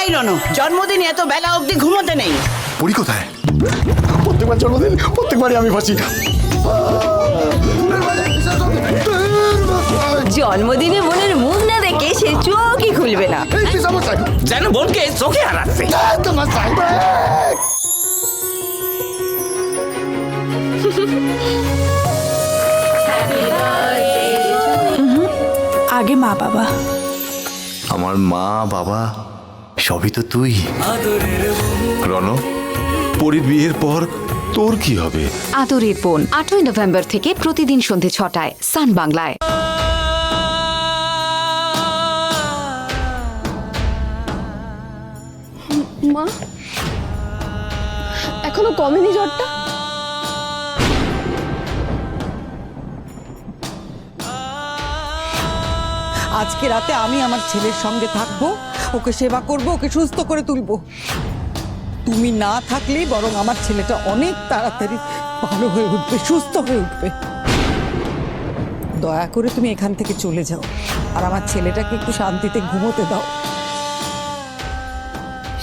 এই রনো, জন্মদিন এত বেলা অবধি ঘুমোতে নেই। পরি কোথায়? প্রত্যেকবার জন্মদিন প্রত্যেকবারই আমি ফাঁসি। জন্মদিনে বোনের মুখ না দেখে সে চোখই খুলবে না। যেন বোনকে চোখে হারাচ্ছে। আগে মা বাবা। আমার মা বাবা সবই তো তুই। রণ, পরির বিয়ের পর তোর কি হবে? আদরের বোন 8ই নভেম্বর থেকে প্রতিদিন সন্ধে 6টায় সান বাংলায়। মা, এখনো কমেনি জ্বরটা? আজকে রাতে আমি আমার ছেলের সঙ্গে থাকবো, ওকে সেবা করব, ওকে সুস্থ করে তুলবো। তুমি না থাকলেই বরং আমার ছেলেটা অনেক তাড়াতাড়ি ভালো হয়ে উঠবে, সুস্থ হয়ে উঠবে। দয়া করে তুমি এখান থেকে চলে যাও আর আমার ছেলেটাকে একটু শান্তিতে ঘুমোতে দাও।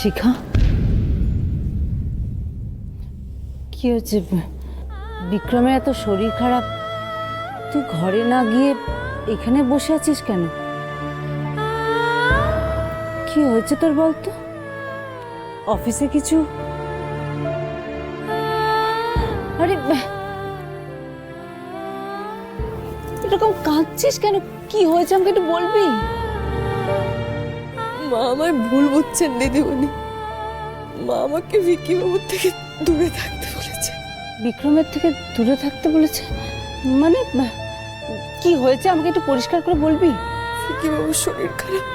শিখা, কি হচ্ছে? বিক্রমের এত শরীর খারাপ, তুই ঘরে না গিয়ে এখানে বসে আছিস কেন? কি হয়েছে তোর বলতো? অফিসে কিছু? আরে এরকম কাঁদছিস কেন? কি হয়েছে আমাকে একটু বলবি? মা আমার ভুল বুঝছেন দিদিমণি। মা আমাকে ভিকি বাবুর থেকে দূরে থাকতে বলেছে। বিক্রমের থেকে দূরে থাকতে বলেছে? মানে কি হয়েছে আমাকে একটু পরিষ্কার করে বলবি? ভিকি বাবুর শরীর খারাপ,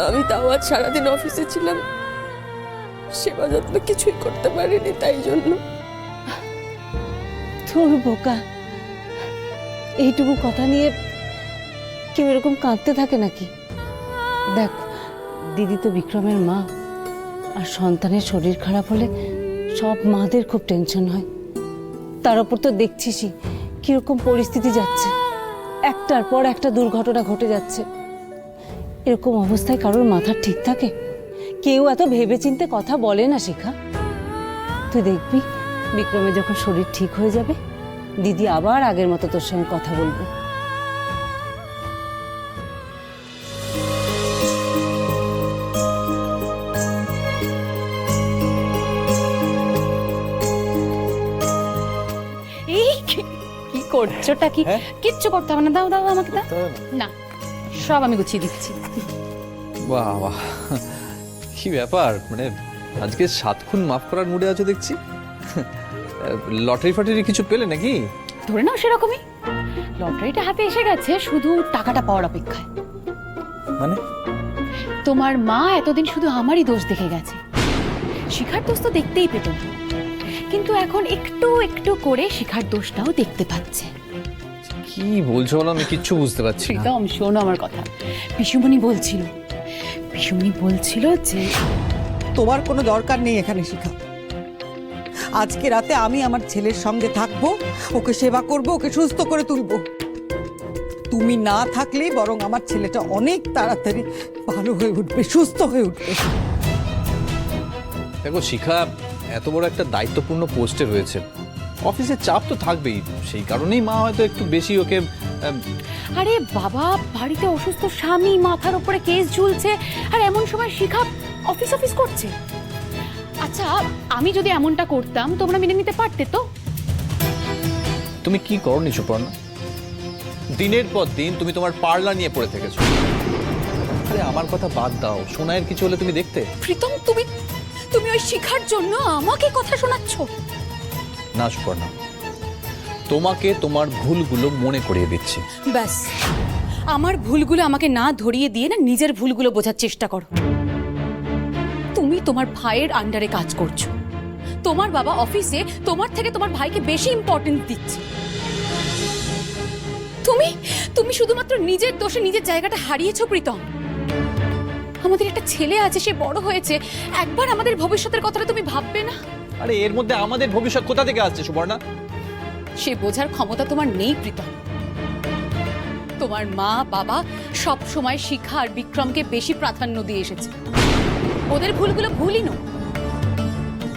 আমি তাও আজ সারাদিন অফিসে ছিলাম, সেবা যত্ন কিছুই করতে পারিনি, তাই জন্য। তোর বোকা, এইটুকু কথা নিয়ে কেউ এরকম কাঁদতে থাকে নাকি? দেখ, দিদি তো বিক্রমের মা, আর সন্তানের শরীর খারাপ হলে সব মাদের খুব টেনশন হয়। তার উপর তো দেখছিসই কিরকম পরিস্থিতি যাচ্ছে, একটার পর একটা দুর্ঘটনা ঘটে যাচ্ছে। এরকম অবস্থায় কারোর মাথা ঠিক থাকে? কেউ এত ভেবেচিন্তে কথা বলে না শিখা। তুই দেখবি বিক্রমের যখন শরীর ঠিক হয়ে যাবে, দিদি আবার আগের মতো তোর সঙ্গে কথা বলবে। এই কি করছোটা কি? কিচ্ছু করতে হবে না, দাও দাও আমাকে দাও। না, সব আমি গুছিয়ে দিচ্ছি। বাহ বাহ, কি ব্যাপার, মানে আজকে 7 খুন মাফ করার মুডে আছো দেখছি। লটারি ফাটারি কিছু পেলে নাকি? ধরে নাও সেরকমই, লটারিটা হাতে এসে গেছে, শুধু টাকাটা পাওয়ার অপেক্ষায়। মানে তোমার মা এতদিন শুধু আমারই দোষ দেখে গেছে, শিখার দোষ তো দেখতেই পেত না, কিন্তু এখন একটু একটু করে শিখার দোষটাও দেখতে পাচ্ছে। কি বলছো বলো, আমি কিচ্ছু বুঝতে পারছি না। প্রীতম, শোনো আমার কথা। পিসুমণি বলছিল যে তোমার কোনো দরকার নেই এখানে শিখা। আজকে রাতে আমি আমার ছেলের সঙ্গে থাকবো, ওকে সেবা করব, ওকে সুস্থ করে তুলবো। তুমি না থাকলেই বরং আমার ছেলেটা অনেক তাড়াতাড়ি ভালো হয়ে উঠবে, সুস্থ হয়ে উঠবে। দেখো শিখা এত বড় একটা দায়িত্বপূর্ণ পোস্টে রয়েছে, অফিসের চাপ তো থাকবেই, সেই কারণেই মা হয়তো একটু বেশি ওকে। আরে বাবা, বাড়িতে অসুস্থ স্বামী, মাথার উপরে কেস ঝুলছে, আর এমন সময় শিখা অফিস করছে। আচ্ছা, আমি যদি এমনটা করতাম তোমরা মেনে নিতে পারতে তো? তুমি কি করনি সুপর্ণা? দিনের পর দিন তুমি তোমার পার্লার নিয়ে পড়ে থেকেছো। আরে আমার কথা বাদ দাও, সোনাইয়ের কিছু হলে তুমি দেখতে। প্রীতম, তুমি ওই শিখার জন্য আমাকে কথা শোনাচ্ছ? না সুপর্ণা, তোমাকে তোমার ভুলগুলো মনে করিয়ে দিচ্ছি। ব্যাস, আমার ভুলগুলো আমাকে না ধরিয়ে দিয়ে না নিজের ভুলগুলো বোঝার চেষ্টা করো। তুমি তোমার ভাইয়ের আন্ডারে কাজ করছো, তোমার বাবা অফিসে তোমার থেকে তোমার ভাইকে বেশি ইম্পর্টেন্স দিচ্ছে। তুমি শুধুমাত্র নিজের দোষে নিজের জায়গাটা হারিয়েছো প্রীতম। আমাদের একটা ছেলে আছে, সে বড় হয়েছে, একবার আমাদের ভবিষ্যতের কথাটা তুমি ভাববে না? আরে এর মধ্যে আমাদের ভবিষ্যৎ কোথা থেকে আসছে সুপর্ণা? সে বোঝার ক্ষমতা তোমার নেই প্রীতম। তোমার মা বাবা সব সময় শিখা আর বিক্রমকে বেশি প্রাধান্য দিয়ে এসেছে। ওদের ভুলগুলো ভুলই নয়।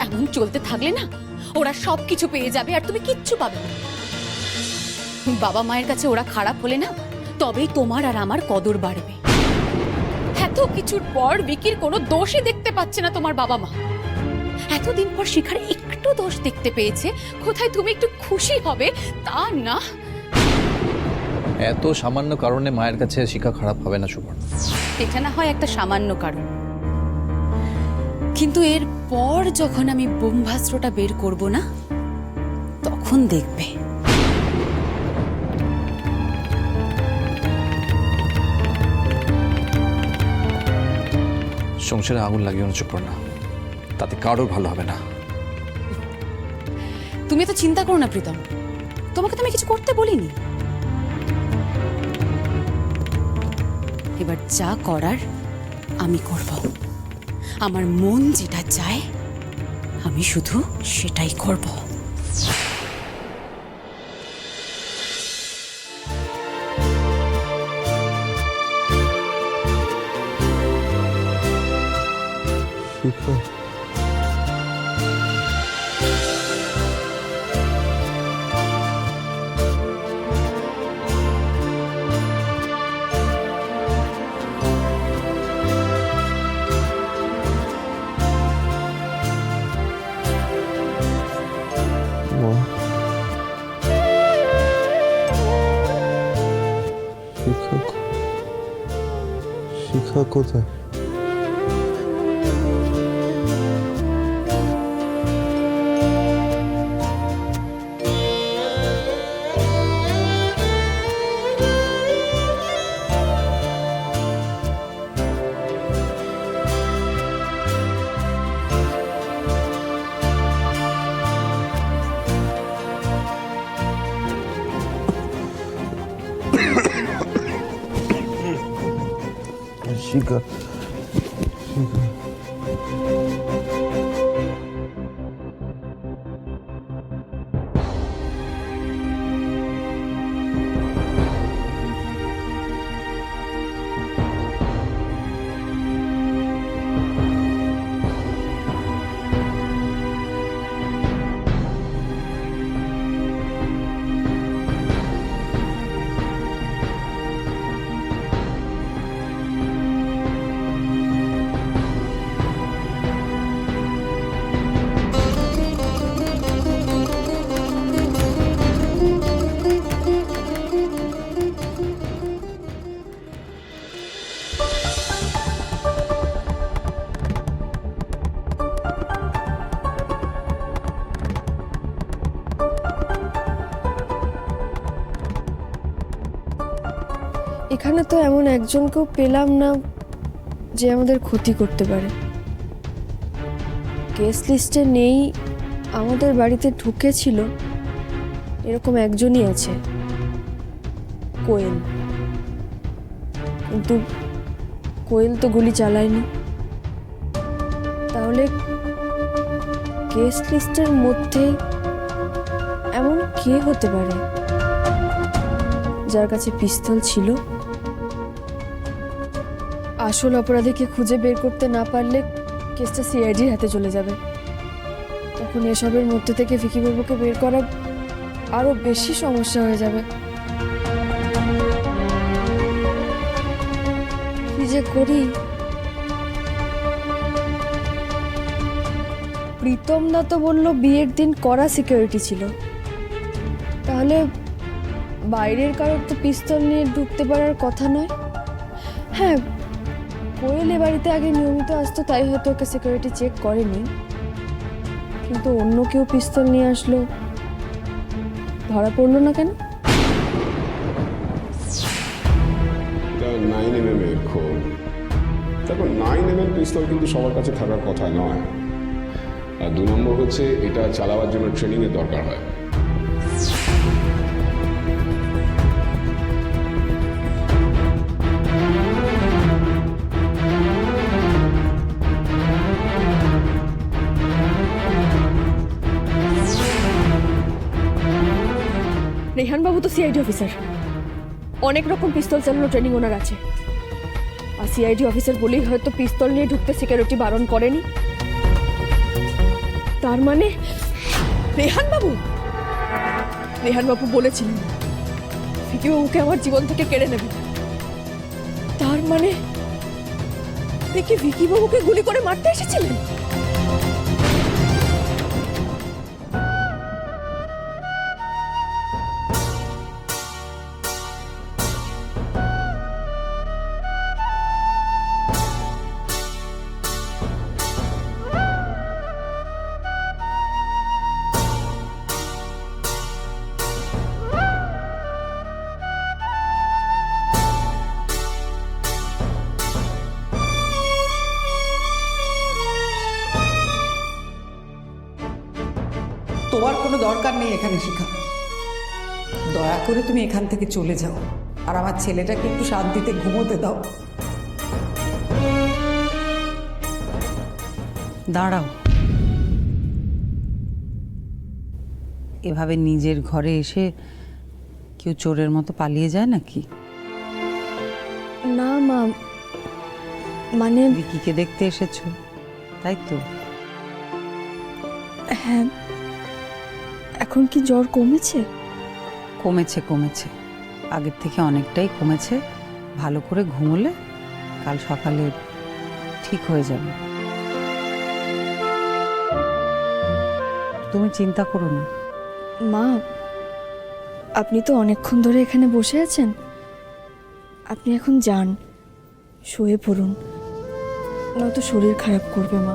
এমন চলতে থাকলে না ওরা সবকিছু পেয়ে যাবে আর তুমি কিচ্ছু পাবে না। বাবা মায়ের কাছে ওরা খারাপ হলে না তবেই তোমার আর আমার কদর বাড়বে। এত কিছুর পর বিকির কোনো দোষই দেখতে পাচ্ছে না তোমার বাবা মা। এতদিন পর শিখার একটু দোষ দেখতে পেয়েছে, কোথায় তুমি একটু খুশি হবে তা না। এত সামান্য কারণে মায়ের কাছে শিখা খারাপ হবে না সুপর্ণা। এটা না হয় একটা সামান্য কারণ, কিন্তু এর পর যখন আমি ব্রহ্মাস্ত্রটা বের করব না তখন দেখবে। সংসারে আগুন লাগিও না সুপর্ণা, তাতে কারোর ভালো হবে না। তুমি তো চিন্তা করো না প্রীতম, তোমাকে তো আমি কিছু করতে বলিনি। এবার যা করার আমি করব। আমার মন যেটা চায় আমি শুধু সেটাই করব। শিখা কোথায়? শিখা, শিখা। এখানে তো এমন একজনকেও পেলাম না যে আমাদের ক্ষতি করতে পারে। গেস্ট লিস্টে নেই, আমাদের বাড়িতে ঢুকেছিল এরকম একজনই আছে, কোয়েল। কিন্তু কোয়েল তো গুলি চালায়নি। তাহলে গেস্ট লিস্টের মধ্যে এমন কে হতে পারে যার কাছে পিস্তল ছিল? আসল অপরাধীকে খুঁজে বের করতে না পারলে কেসটা সিআইডির হাতে চলে যাবে। তখন এসবের মধ্যে থেকে ভিকি বাবুকে বের করা আরো বেশি সমস্যা হয়ে যাবে। কি যে করি। প্রীতম দা তো বলল বিয়ের দিন কড়া সিকিউরিটি ছিল, তাহলে বাইরের কারোর তো পিস্তল নিয়ে ঢুকতে পারার কথা নয়। হ্যাঁ, কোয়েল এ বাড়িতে আগে নিয়মিত আসতো, তাই হয়তো ওকে সিকিউরিটি চেক করেনি। কিন্তু অন্য কেউ পিস্তল নিয়ে আসলো, ধরা পড়লো না কেন? 9mm এর খোল। দেখো 9mm পিস্তল কিন্তু সবার কাছে থাকার কথা নয়। আর 2 নম্বর হচ্ছে এটা চালাবার জন্য ট্রেনিং এর দরকার হয়। রেহান বাবু তো সিআইডি অফিসার, অনেক রকম পিস্তল চালানো ট্রেনিং ওনার আছে। আর সিআইডি অফিসার বলেই হয়তো পিস্তল নিয়ে ঢুকতে সিকিউরিটি বারণ করেনি। তার মানে রেহান বাবু বলেছিলেন ভিকি বাবুকে আমার জীবন থেকে কেড়ে নেবে। তার মানে দেখি ভিকি বাবুকে গুলি করে মারতে এসেছিলেন। তোমার কোনো দরকার নেই এখানে শিখা। দয়া করে তুমি এখান থেকে চলে যাও আর আমার ছেলেটাকে একটু শান্তিতে ঘুমোতে দাও। দাঁড়াও, এভাবে নিজের ঘরে এসে কেউ চোরের মতো পালিয়ে যায় নাকি? না মা, মানে ভিকিকে দেখতে এসেছো তাই তো? হ্যাঁ, এখন কি জ্বর কমেছে? কমেছে, আগের থেকে অনেকটাই কমেছে। ভালো করে ঘুমোলে কাল সকালে ঠিক হয়ে যাবে। তুমি চিন্তা করো না। মা, আপনি তো অনেকক্ষণ ধরে এখানে বসে আছেন, আপনি এখন যান, শুয়ে পড়ুন, নয়তো শরীর খারাপ করবে মা।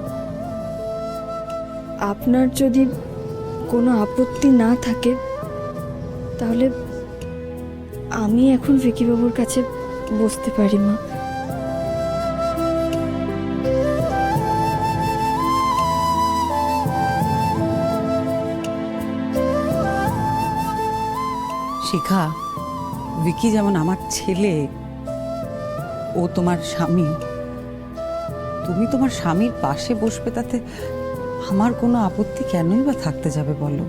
আপনার যদি কোনো আপত্তি না থাকে তাহলে আমি এখন ভিকি বাবুর কাছে বসতে পারি মা। শিখা, ভিকি যেমন আমার ছেলে, ও তোমার স্বামী। তুমি তোমার স্বামীর পাশে বসবে, তাতে আমার কোনো আপত্তি কেনই বা থাকতে যাবে বলো?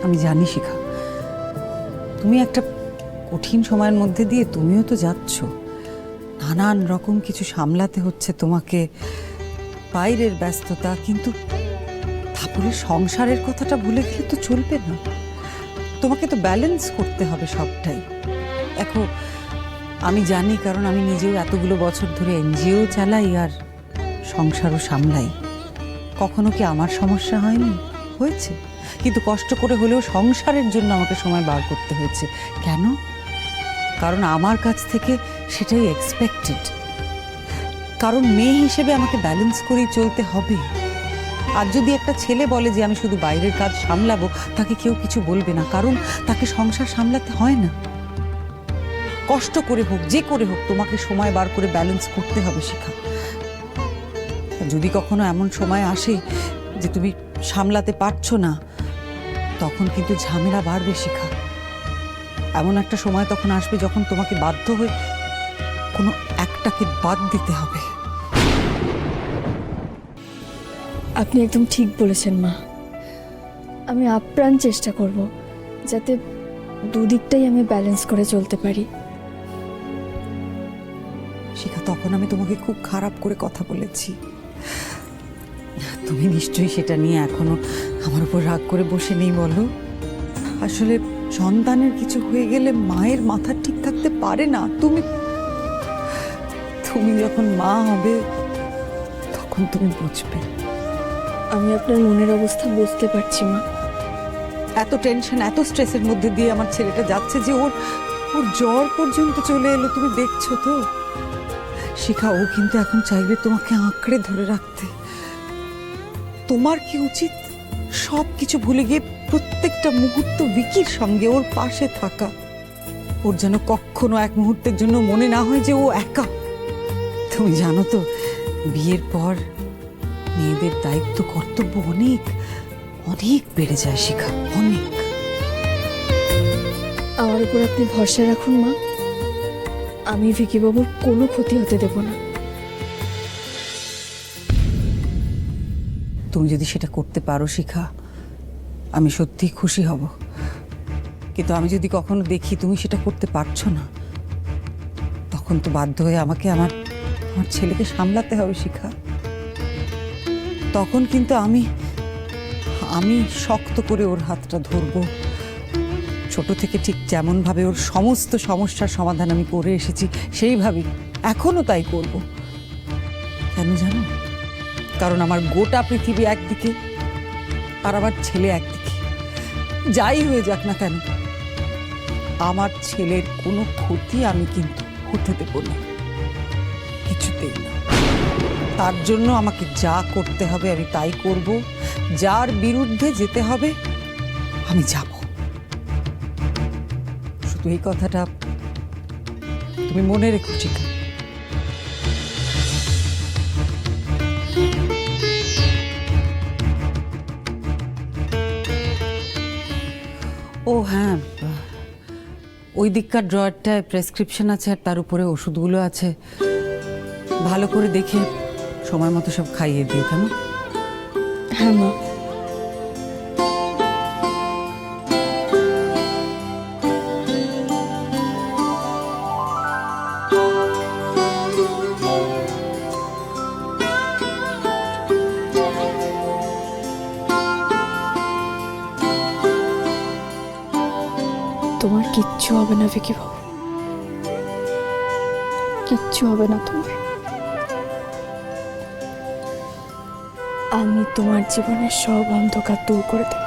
আমি জানি শিখা, তুমি একটা কঠিন সময়ের মধ্যে দিয়ে তুমিও তো যাচ্ছ। নানান রকম কিছু সামলাতে হচ্ছে তোমাকে, বাইরের ব্যস্ততা, কিন্তু তারপরে সংসারের কথাটা ভুলে গেলে তো চলবে না। তোমাকে তো ব্যালেন্স করতে হবে সবটাই। দেখো, আমি জানি, কারণ আমি নিজেও এতগুলো বছর ধরে এনজিও চালাই আর সংসারও সামলাই। কখনো কি আমার সমস্যা হয়নি? হয়েছে, কিন্তু কষ্ট করে হলেও সংসারের জন্য আমাকে সময় বার করতে হয়েছে। কেন? কারণ আমার কাছ থেকে সেটাই এক্সপেক্টেড। কারণ মেয়ে হিসেবে আমাকে ব্যালেন্স করেই চলতে হবে। আর যদি একটা ছেলে বলে যে আমি শুধু বাইরের কাজ সামলাবো, তাকে কেউ কিছু বলবে না, কারণ তাকে সংসার সামলাতে হয় না। কষ্ট করে হোক, যে করে হোক, তোমাকে সময় বার করে ব্যালেন্স করতে হবে শিখা। যদি কখনো এমন সময় আসে যে তুমি সামলাতে পারছো না, তখন কিন্তু ঝামেলা বাড়বে শিখা। এমন একটা সময় তখন আসবে যখন তোমাকে বাধ্য হয়ে কোনো একটাকে বাদ দিতে হবে। আপনি একদম ঠিক বলেছেন মা। আমি আপ্রাণ চেষ্টা করব যাতে দুদিকটাই আমি ব্যালেন্স করে চলতে পারি। শিখা, তখন আমি তোমাকে খুব খারাপ করে কথা বলেছি। তুমি নিশ্চয়ই সেটা নিয়ে এখনো আমার উপর রাগ করে বসে নেই বলো? আসলে সন্তানের কিছু হয়ে গেলে মায়ের মাথা ঠিক থাকতে পারে না। তুমি যখন মা হবে তখন তুমি বুঝবে। আমি আপনার মনের অবস্থা বুঝতে পারছি মা। এত টেনশন, এত স্ট্রেসের মধ্যে দিয়ে আমার ছেলেটা যাচ্ছে যে ওর জ্বর পর্যন্ত চলে এলো। তুমি দেখছো তো শিখা, ও কিন্তু এখন চাইবে তোমাকে আঁকড়ে ধরে রাখতে। তোমার কি উচিত সব কিছু ভুলে গিয়ে প্রত্যেকটা মুহূর্ত ভিকির সঙ্গে ওর পাশে থাকা। ওর যেন কখনো এক মুহূর্তের জন্য মনে না হয় যে ও একা। তুমি জানো তো, বিয়ের পর মেয়েদের দায়িত্ব কর্তব্য অনেক অনেক বেড়ে যায় শিখা, অনেক। আমার উপর আপনি ভরসা রাখুন মা, আমি ভিকি বাবুর কোনো ক্ষতি হতে দেব না। তুমি যদি সেটা করতে পারো শিখা, আমি সত্যিই খুশি হব। কিন্তু আমি যদি কখনো দেখি তুমি সেটা করতে পারছো না, তখন তো বাধ্য হয়ে আমাকে আমার আমার ছেলেকে সামলাতে হবে শিখা। তখন কিন্তু আমি আমি শক্ত করে ওর হাতটা ধরবো। ছোট থেকে ঠিক যেমনভাবে ওর সমস্ত সমস্যার সমাধান আমি করে এসেছি সেইভাবেই এখনো তাই করব। কেন জানো? কারণ আমার গোটা পৃথিবী একদিকে আর আমার ছেলে একদিকে। যাই হয়ে যাক না কেন, আমার ছেলের কোনো ক্ষতি আমি কিন্তু হতে দেব না, কিছুতেই না। তার জন্য আমাকে যা করতে হবে আমি তাই করব, যার বিরুদ্ধে যেতে হবে আমি যাব। শুধু এই কথাটা তুমি মনে রেখো শিখা। ও হ্যাঁ, ওই দিককার ড্রয়ারটায় প্রেসক্রিপশন আছে আর তার উপরে ওষুধগুলো আছে। ভালো করে দেখে সময় মতো সব খাইয়ে দিও, কেন? হ্যাঁ মা। তোমার কিচ্ছু হবে না ভিকি বাবু, কিচ্ছু হবে না তোমার। আমি তোমার জীবনের সব অন্ধকার দূর করে দেব।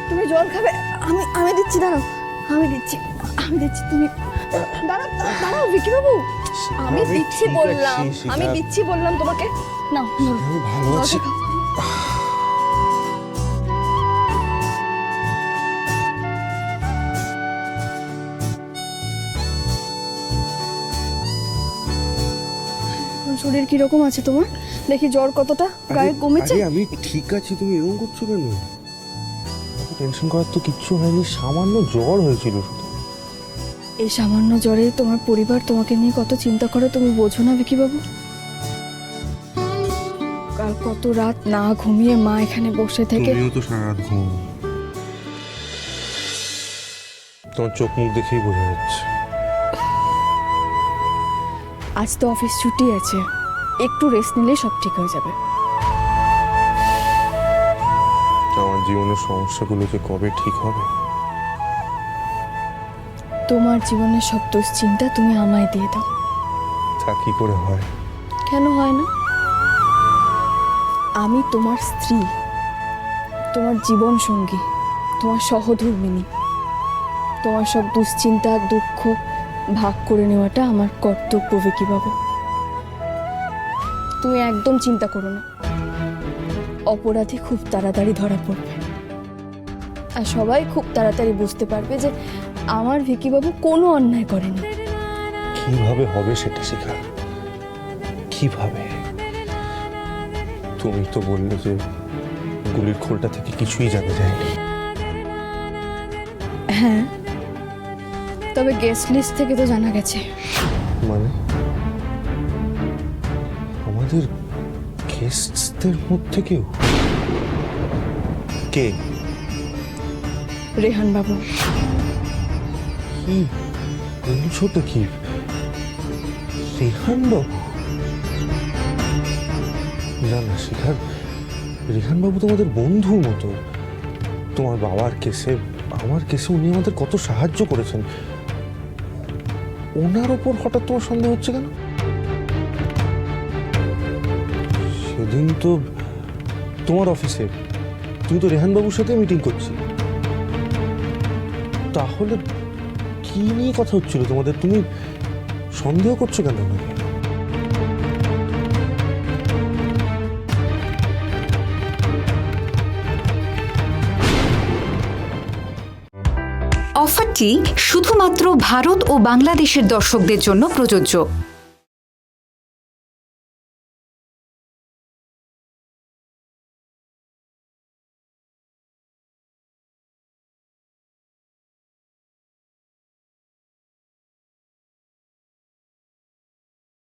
তুমি জল খাবে? আমি দিচ্ছি, দাঁড়াও, আমি দিচ্ছি তুমি দাঁড়াও, দাঁড়াও ভিকি বাবু, আমি দিচ্ছি বললাম, আমি দিচ্ছি বললাম তোমাকে। নাও, ভালো আছি। শরীর কিরকম আছে তোমার? দেখি জ্বর কতটা গায়ে কমেছে? আমি ঠিক আছি, তুমি এরকম করছো কেন? টেনশন করার তো কিচ্ছু হয়নি, সামান্য জ্বর হয়েছিল শুধু। এই সামান্য জ্বরে তোমার পরিবার তোমাকে নিয়ে কত চিন্তা করে তুমি বোঝো না ভিকি বাবু? কাল কত রাত না ঘুমিয়ে মা এখানে বসে থেকে। তুমিও তো সারা রাত ঘুমো, তোমার চোখ মুখ দেখেই বোঝা যাচ্ছে। আজ তো অফিস ছুটি আছে, একটু রেস্ট নিলে সব ঠিক হয়ে যাবে। আমার জীবনের সমস্যাগুলো যে কবে ঠিক হবে? তোমার জীবনের সব দুশ্চিন্তা তুমি আমায় দিয়ে দাও। তা কি করে হয়? কেন হয় না? আমি তোমার স্ত্রী, তোমার জীবন সঙ্গী, তোমার সহধর্মিণী। তোমার সব দুশ্চিন্তা দুঃখ ভাগ করে নেওয়াটা আমার কর্তব্য ভিকি বাবু। তুমি একদম চিন্তা করো না, অপরাধী খুব তাড়াতাড়ি ধরা পড়বে আর সবাই খুব তাড়াতাড়ি বুঝতে পারবে যে আমার ভিকি বাবু কোনো অন্যায় করেনি। কিভাবে হবে সেটা শিখা, কিভাবে? তুমি তো বললে যে গুলির খোলটা থেকে কিছুই জানা যায়নি। হ্যাঁ, তবে গেস্ট লিস্ট থেকে তো জানা গেছে। মানে আমাদের গেস্টদের মধ্যে কেউ? কে? রেহান বাবু। কি বলছোটা কি? রেহান বাবু? না না শিখার, রেহান বাবু তোমাদের বন্ধুর মতো। তোমার বাবার কেসে, আমার কেসে উনি আমাদের কত সাহায্য করেছেন। ওনার ওপর হঠাৎ তোমার সন্দেহ হচ্ছে কেন? সেদিন তো তোমার অফিসে তুমি তো রেহান বাবুর সাথে মিটিং করছিলে, তাহলে কি নিয়ে কথা হচ্ছিল তোমাদের? তুমি সন্দেহ করছো কেন ওনাকে? অফারটি শুধুমাত্র ভারত ও বাংলাদেশের দর্শকদের জন্য প্রযোজ্য।